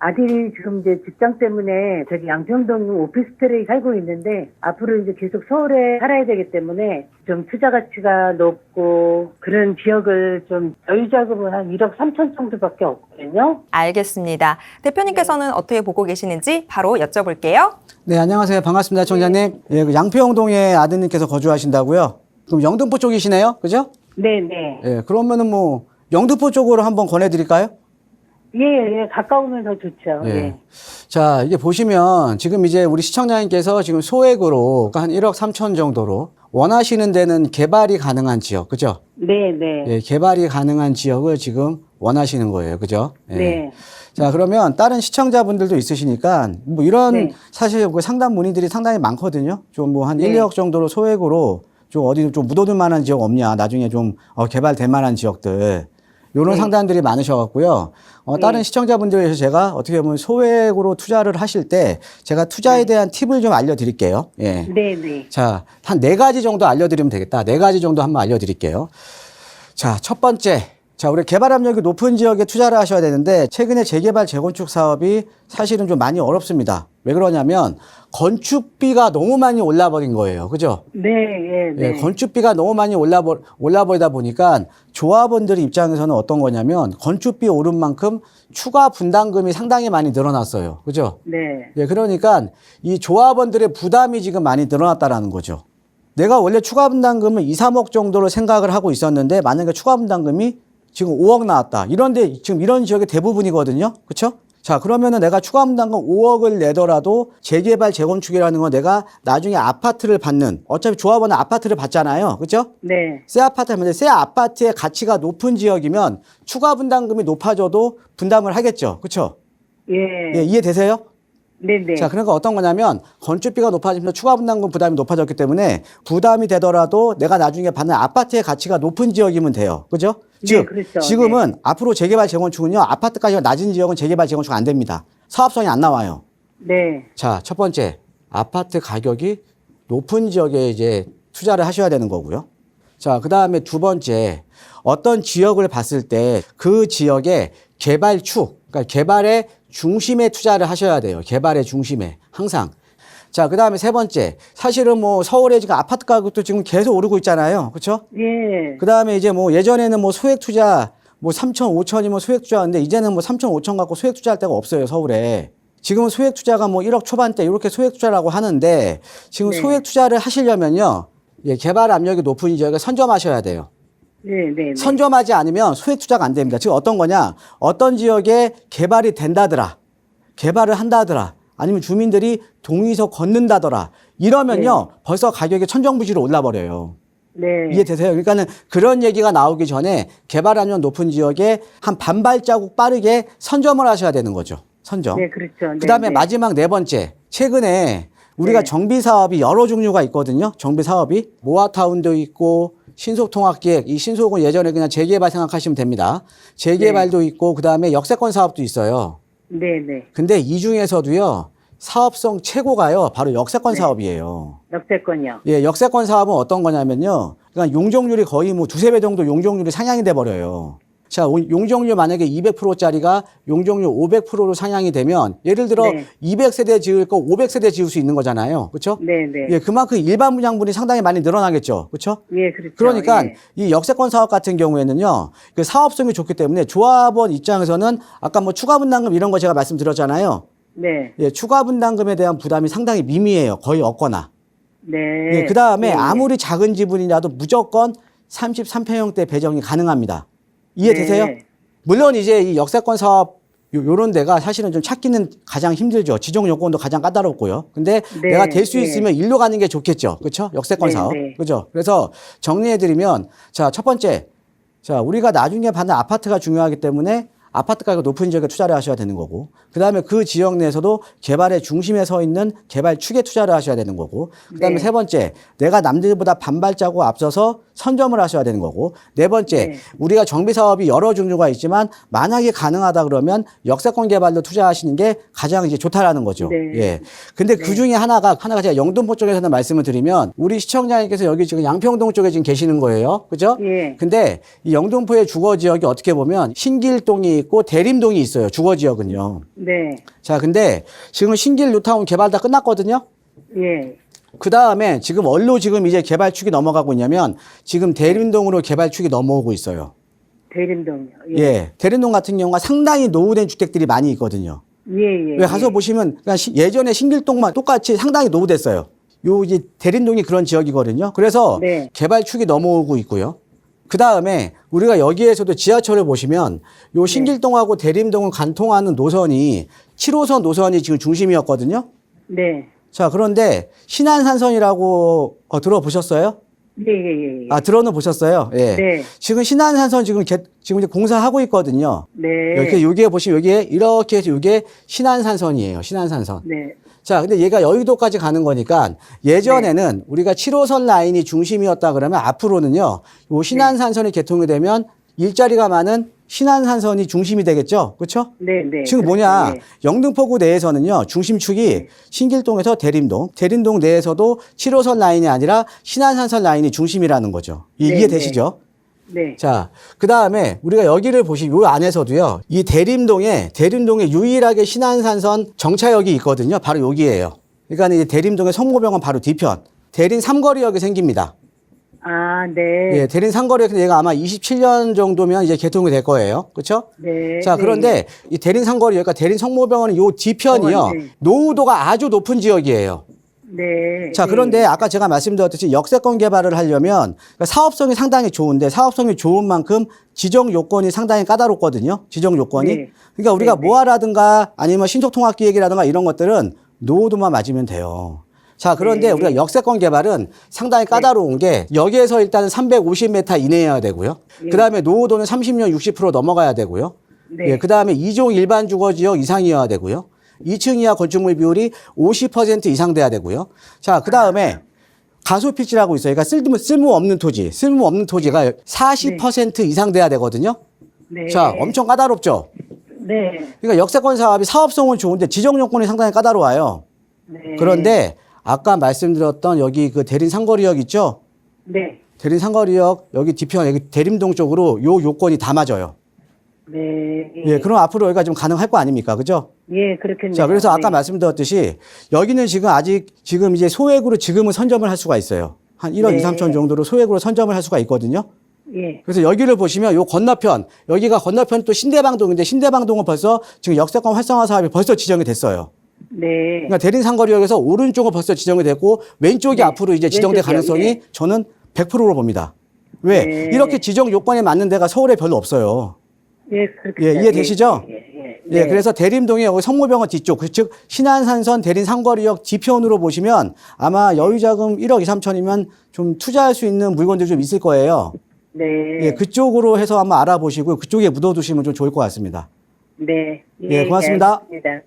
아들이 지금 이제 직장 때문에 저기 양평동 오피스텔에 살고 있는데 앞으로 이제 계속 서울에 살아야 되기 때문에 좀 투자 가치가 높고 그런 지역을 좀 여유자금은 한 1억 3천 정도밖에 없거든요. 알겠습니다. 대표님께서는 어떻게 보고 계시는지 바로 여쭤볼게요. 네, 안녕하세요. 반갑습니다, 청자님. 예, 그 양평동에 아드님께서 거주하신다고요? 그럼 영등포 쪽이시네요? 그죠? 네네. 예, 그러면은 뭐 영등포 쪽으로 한번 권해드릴까요? 예, 가까우면 더 좋죠. 예. 예. 자, 이게 보시면 지금 이제 우리 시청자님께서 지금 소액으로 한 1억 3천 정도로 원하시는 데는 개발이 가능한 지역, 그죠? 네네. 예, 개발이 가능한 지역을 지금 원하시는 거예요, 그죠? 예. 네. 자, 그러면 다른 시청자분들도 있으시니까 뭐 이런 네. 사실 그 상담 문의들이 상당히 많거든요. 좀 뭐 한 네. 1, 2억 정도로 소액으로 좀 어디 좀 묻어둘 만한 지역 없냐, 나중에 좀 개발될 만한 지역들. 요런 네. 상담들이 많으셔갖고요. 다른 네. 시청자분들에서 제가 어떻게 보면 소액으로 투자를 하실 때 제가 투자에 대한 팁을 좀 알려드릴게요. 예. 네네. 자, 한 4가지 정도 알려드리면 되겠다. 4가지 정도 한번 알려드릴게요. 자, 첫 번째. 자, 우리 개발 압력이 높은 지역에 투자를 하셔야 되는데 최근에 재개발 재건축 사업이 사실은 좀 많이 어렵습니다. 왜 그러냐면 건축비가 너무 많이 올라버린 거예요. 그죠? 네, 예, 네. 예, 건축비가 너무 많이 올라버리다 보니까 조합원들 입장에서는 어떤 거냐면 건축비 오른 만큼 추가 분담금이 상당히 많이 늘어났어요. 그죠? 네. 예, 그러니까 이 조합원들의 부담이 지금 많이 늘어났다라는 거죠. 내가 원래 추가 분담금을 2, 3억 정도로 생각을 하고 있었는데 만약에 추가 분담금이 지금 5억 나왔다. 이런데 지금 이런 지역의 대부분이거든요. 그렇죠? 자, 그러면은 내가 추가 분담금 5억을 내더라도 재개발 재건축이라는 건 내가 나중에 아파트를 받는, 어차피 조합원은 아파트를 받잖아요. 그렇죠? 네. 새 아파트 하면 새 아파트의 가치가 높은 지역이면 추가 분담금이 높아져도 분담을 하겠죠. 그렇죠? 예. 예, 이해되세요? 네네. 자, 그러니까 어떤 거냐면 건축비가 높아지면서 추가 분담금 부담이 높아졌기 때문에 부담이 되더라도 내가 나중에 받는 아파트의 가치가 높은 지역이면 돼요. 그죠? 네, 즉, 그렇죠. 지금은 앞으로 재개발 재건축은요, 아파트가치가 낮은 지역은 재개발 재건축 안 됩니다. 사업성이 안 나와요. 네. 자, 첫 번째, 아파트 가격이 높은 지역에 이제 투자를 하셔야 되는 거고요. 자, 그 다음에 두 번째, 어떤 지역을 봤을 때 그 지역의 개발축, 그러니까 개발의 중심에 투자를 하셔야 돼요. 개발의 중심에, 항상. 자, 그 다음에 세 번째, 사실은 뭐 서울에 지금 아파트 가격도 지금 계속 오르고 있잖아요. 그렇죠? 예. 그 다음에 이제 뭐 예전에는 뭐 소액 투자, 뭐 3천, 5천이면 소액 투자하는데 이제는 뭐 3천, 5천 갖고 소액 투자할 데가 없어요, 서울에. 지금은 소액 투자가 뭐 1억 초반대 이렇게 소액 투자라고 하는데 지금 네. 소액 투자를 하시려면요, 예, 개발 압력이 높은 지역에 선점하셔야 돼요. 네. 선점하지 않으면 소액 투자가 안 됩니다. 지금 어떤 거냐? 어떤 지역에 개발이 된다더라. 개발을 한다더라. 아니면 주민들이 동의서 걷는다더라. 이러면요, 벌써 가격이 천정부지로 올라버려요. 네. 이해되세요? 그러니까는 그런 얘기가 나오기 전에 개발 압력 높은 지역에 한 반발자국 빠르게 선점을 하셔야 되는 거죠. 선점. 네, 그렇죠. 그 다음에 네. 마지막 네 번째. 최근에 우리가 네. 정비 사업이 여러 종류가 있거든요. 정비 사업이. 모아타운도 있고, 신속통합기획. 이 신속은 예전에 그냥 재개발 생각하시면 됩니다. 재개발도 있고, 그 다음에 역세권 사업도 있어요. 네네. 근데 이 중에서도요, 사업성 최고가요, 바로 역세권 사업이에요. 역세권이요. 예, 역세권 사업은 어떤 거냐면요. 그러니까 용적률이 거의 뭐 두세 배 정도 용적률이 상향이 돼 버려요. 자, 용적률 만약에 200%짜리가 용적률 500%로 상향이 되면 예를 들어 네. 200세대 지을 거 500세대 지을 수 있는 거잖아요. 그렇죠? 네네. 예, 그만큼 일반 분양분이 상당히 많이 늘어나겠죠. 그렇죠? 예, 그렇죠. 그러니까 예. 이 역세권 사업 같은 경우에는요, 그 사업성이 좋기 때문에 조합원 입장에서는 아까 뭐 추가 분담금 이런 거 제가 말씀드렸잖아요. 네. 예, 추가 분담금에 대한 부담이 상당히 미미해요. 거의 없거나. 네. 예, 그 다음에 예, 예. 아무리 작은 지분이라도 무조건 33평형대 배정이 가능합니다. 이해되세요? 네. 물론 이제 이 역세권 사업 요런 데가 사실은 좀 찾기는 가장 힘들죠. 지정 요건도 가장 까다롭고요. 근데 네, 내가 될 수 네. 있으면 일로 가는 게 좋겠죠. 그렇죠? 역세권 네, 사업. 네. 그죠? 그래서 정리해 드리면 자, 첫 번째. 자, 우리가 나중에 받는 아파트가 중요하기 때문에 아파트 가격 높은 지역에 투자를 하셔야 되는 거고, 그 다음에 그 지역 내에서도 개발의 중심에 서 있는 개발 축에 투자를 하셔야 되는 거고, 그 다음에 네. 세 번째, 내가 남들보다 반발자국 앞서서 선점을 하셔야 되는 거고, 네 번째, 네. 우리가 정비 사업이 여러 종류가 있지만 만약에 가능하다 그러면 역세권 개발로 투자하시는 게 가장 이제 좋다라는 거죠. 네. 예. 근데 그 중에 하나가 제가 영등포 쪽에서는 말씀을 드리면 우리 시청자님께서 여기 지금 양평동 쪽에 지금 계시는 거예요. 그죠? 예. 근데 이 영등포의 주거 지역이 어떻게 보면 신길동이 있고 대림동이 있어요. 주거 지역은요. 네. 자, 근데 지금 신길 뉴타운 개발 다 끝났거든요. 예. 그 다음에 지금 어디로 지금 이제 개발축이 넘어가고 있냐면 지금 대림동으로 개발축이 넘어오고 있어요. 대림동이요. 예. 대림동 같은 경우가 상당히 노후된 주택들이 많이 있거든요. 예. 왜 가서 보시면 그냥 예전에 신길동만 똑같이 상당히 노후됐어요. 요 이제 대림동이 그런 지역이거든요. 그래서 네. 개발축이 넘어오고 있고요. 그 다음에 우리가 여기에서도 지하철을 보시면 요 신길동하고 대림동을 관통하는 노선이 7호선 노선이 지금 중심이었거든요. 네. 자, 그런데 신안산선이라고 들어보셨어요? 예. 아, 들어는 보셨어요? 예. 네. 지금 신안산선 지금 이제 공사하고 있거든요. 네. 이렇게 여기에 보시면 여기에 이렇게 해서 이게 신안산선이에요. 신안산선. 네. 자, 근데 얘가 여의도까지 가는 거니까 예전에는 우리가 7호선 라인이 중심이었다 그러면 앞으로는요, 요 신안산선이 개통이 되면 일자리가 많은 신안산선이 중심이 되겠죠? 그렇죠? 네. 지금 뭐냐, 네. 영등포구 내에서는요, 중심축이 신길동에서 대림동 내에서도 7호선 라인이 아니라 신안산선 라인이 중심이라는 거죠. 네, 이해되시죠? 네. 자, 그 다음에 우리가 여기를 보시면 요 안에서도요, 이 대림동에 유일하게 신안산선 정차역이 있거든요. 바로 여기예요. 그러니까 이제 대림동의 성모병원 바로 뒤편, 대림 삼거리역이 생깁니다. 아, 네. 예, 대림 삼거리역 얘가 아마 27년 정도면 이제 개통이 될 거예요. 그렇죠? 네. 자, 그런데 이 대림 삼거리역, 그러니까 대림 성모병원은 요 뒤편이요, 네. 노후도가 아주 높은 지역이에요. 네. 자, 그런데 아까 제가 말씀드렸듯이 역세권 개발을 하려면 그러니까 사업성이 상당히 좋은데 사업성이 좋은 만큼 지정 요건이 상당히 까다롭거든요. 지정 요건이. 네. 그러니까 우리가 네. 모아라든가 아니면 신속통합기획이라든가 이런 것들은 노후도만 맞으면 돼요. 자, 그런데 네. 우리가 역세권 개발은 상당히 까다로운 게 여기에서 일단은 350m 이내여야 되고요. 그 다음에 노후도는 30년 60% 넘어가야 되고요. 네. 예, 그 다음에 2종 일반 주거 지역 이상이어야 되고요. 2층 이하 건축물 비율이 50% 이상 돼야 되고요. 자, 그 다음에 가소피지라고 있어요. 그러니까 쓸모없는 토지가 40% 이상 돼야 되거든요. 네. 자, 엄청 까다롭죠? 네. 그러니까 역세권 사업이 사업성은 좋은데 지정 요건이 상당히 까다로워요. 네. 그런데 아까 말씀드렸던 여기 그 대림 상거리역 있죠? 네. 대림 상거리역 여기 뒤편 여기 대림동 쪽으로 요 요건이 다 맞아요. 네. 예, 그럼 앞으로 여기가 좀 가능할 거 아닙니까? 그죠? 예, 그렇겠네요. 자, 그래서 아까 네. 말씀드렸듯이 여기는 지금 이제 소액으로 지금은 선점을 할 수가 있어요. 한 1억 네. 2, 3천 정도로 소액으로 선점을 할 수가 있거든요. 예. 그래서 여기를 보시면 요 건너편, 여기가 건너편 또 신대방동인데 신대방동은 벌써 지금 역세권 활성화 사업이 벌써 지정이 됐어요. 네. 그러니까 대림상거리역에서 오른쪽은 벌써 지정이 됐고 왼쪽이 네. 앞으로 이제 지정될 왼쪽이요. 가능성이 네. 저는 100%로 봅니다. 왜? 네. 이렇게 지정 요건에 맞는 데가 서울에 별로 없어요. 예, 그렇게. 예, 이해되시죠? 네. 그래서 대림동에 여기 성모병원 뒤쪽, 즉 신안산선 대림상거리역 뒤편으로 보시면 아마 여유자금 1억 2, 3천이면 좀 투자할 수 있는 물건들이 좀 있을 거예요. 네. 예, 그쪽으로 해서 한번 알아보시고 그쪽에 묻어두시면 좀 좋을 것 같습니다. 네. 예, 고맙습니다. 알겠습니다.